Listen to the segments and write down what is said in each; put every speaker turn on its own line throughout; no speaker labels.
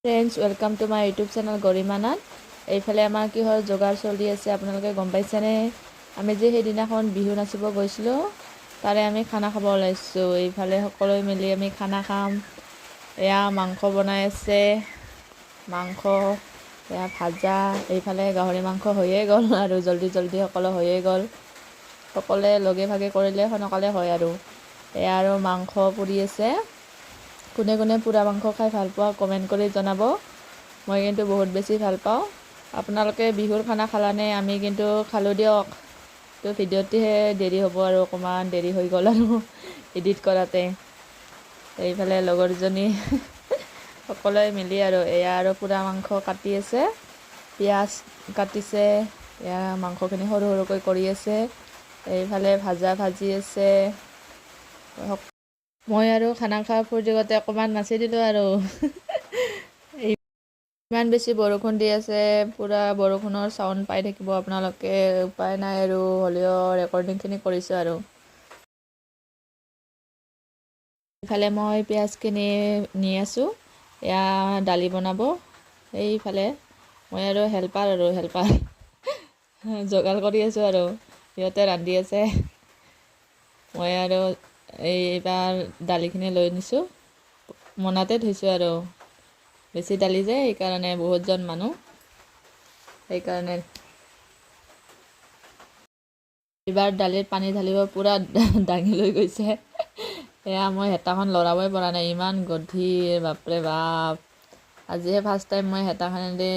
Friends, welcome to my YouTube channel Garimanath. এইফালে আমাৰ কিহৰ যোগাৰ চলি আছে আপোনালোকে গম পাইছেনে? আমি যে সেইদিনাখন বিহু নাচিব গৈছিলোঁ, তাৰে আমি খানা খাব ওলাইছোঁ। এইফালে সকলোৱে মিলি আমি খানা খাম। এয়া মাংস বনাই আছে, মাংস এয়া ভাজা, এইফালে গাহৰি মাংস হৈয়ে গ'ল আৰু জল্দি সকলো হৈয়ে গ'ল। সকলোৱে লগে ভাগে কৰিলে সোনকালে হয় আৰু। এয়া আৰু মাংস পুৰি আছে। কোনে কোনে পোৰা মাংস খাই ভাল পোৱা কমেণ্ট কৰি জনাব। মই কিন্তু বহুত বেছি ভাল পাওঁ। আপোনালোকে বিহুৰ খানা খালানে? আমি কিন্তু খালোঁ দিয়ক। তো ভিডিঅ'টোহে দেৰি হ'ব আৰু অকণমান দেৰি হৈ গ'ল আৰু এডিট কৰাতে। এইফালে লগৰজনী সকলোৱে মিলি আৰু এয়া আৰু পোৰা মাংস কাটি আছে, পিঁয়াজ কাটিছে, এয়া মাংসখিনি সৰু সৰুকৈ কৰি আছে। এইফালে ভাজা ভাজি আছে। মই আৰু খানা খোৱা ফূৰ্তিতে অকণমান নাচি দিলোঁ আৰু ইমান বেছি বৰষুণ দি আছে, পূৰা বৰষুণৰ চাউণ্ড পাই থাকিব আপোনালোকে। উপায় নাই আৰু, হ'লেও ৰেকৰ্ডিংখিনি কৰিছোঁ আৰু। এইফালে মই পিঁয়াজখিনি নি আছোঁ, এয়া দালি বনাব। এইফালে মই আৰু হেল্পাৰ যোগাৰ কৰি আছোঁ আৰু সিহঁতে ৰান্ধি আছে। মই আৰু এইবাৰ দালিখিনি লৈ নিছোঁ, মোনাতে থৈছোঁ আৰু। বেছি দালি যে, সেইকাৰণে বহুতজন মানুহ, সেইকাৰণে এইবাৰ দালিত পানী ঢালিব পূৰা দাঙি লৈ গৈছে। এয়া মই হেতাখন লৰাবই পৰা নাই, ইমান গধুৰ, বাপৰে বাপ। আজিহে ফাৰ্ষ্ট টাইম মই হেতাখনেদি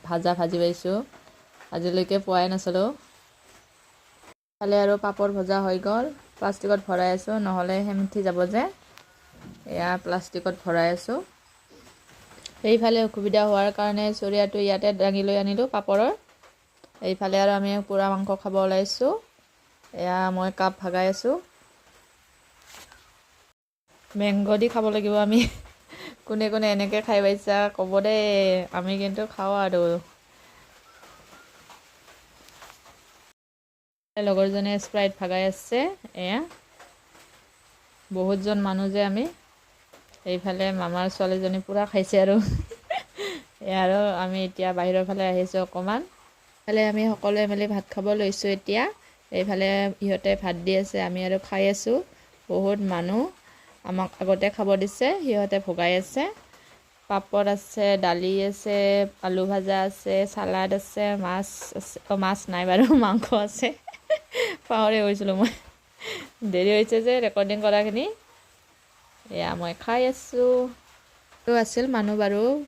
ভাজি পাইছোঁ, আজিলৈকে পোৱাই নাছিলোঁ। ফালে আৰু পাপৰ ভজা হৈ গ'ল, প্লাষ্টিকত ভৰাই আছোঁ নহ'লে সেমঠি যাব যে। এয়া প্লাষ্টিকত ভৰাই আছোঁ। সেইফালে অসুবিধা হোৱাৰ কাৰণে চৰিয়াটো ইয়াতে দাঙি লৈ আনিলোঁ পাপৰৰ। এইফালে আৰু আমি পোৰা মাংস খাব ওলাইছোঁ। এয়া মই কাপ ভাগাই আছোঁ। মেংগ দি খাব লাগিব আমি। কোনে কোনে এনেকৈ খাই পাইছা ক'ব দেই, আমি কিন্তু খাওঁ আৰু। লগৰজনে স্প্ৰাইট ভাগাই আছে। এয়া বহুতজন মানুহ যে আমি। এইফালে মামাৰ ছোৱালীজনী পূৰা খাইছে আৰু এয়া আৰু আমি এতিয়া বাহিৰৰ ফালে আহিছোঁ অকণমান। এইফালে আমি সকলোৱে মিলি ভাত খাব লৈছোঁ এতিয়া। এইফালে ইহঁতে ভাত দি আছে, আমি আৰু খাই আছোঁ। বহুত মানুহ, আমাক আগতে খাব দিছে, সিহঁতে ভগাই আছে। পাপৰ আছে, দালি আছে, আলু ভাজা আছে, চালাড আছে, মাছ আছে, মাছ নাই বাৰু, মাংস আছে। পাহৰি গৈছিলোঁ মই, দেৰি হৈছে যে ৰেকৰ্ডিং কৰাখিনি। এয়া মই খাই আছোঁ। আছিল মানুহ বাৰু,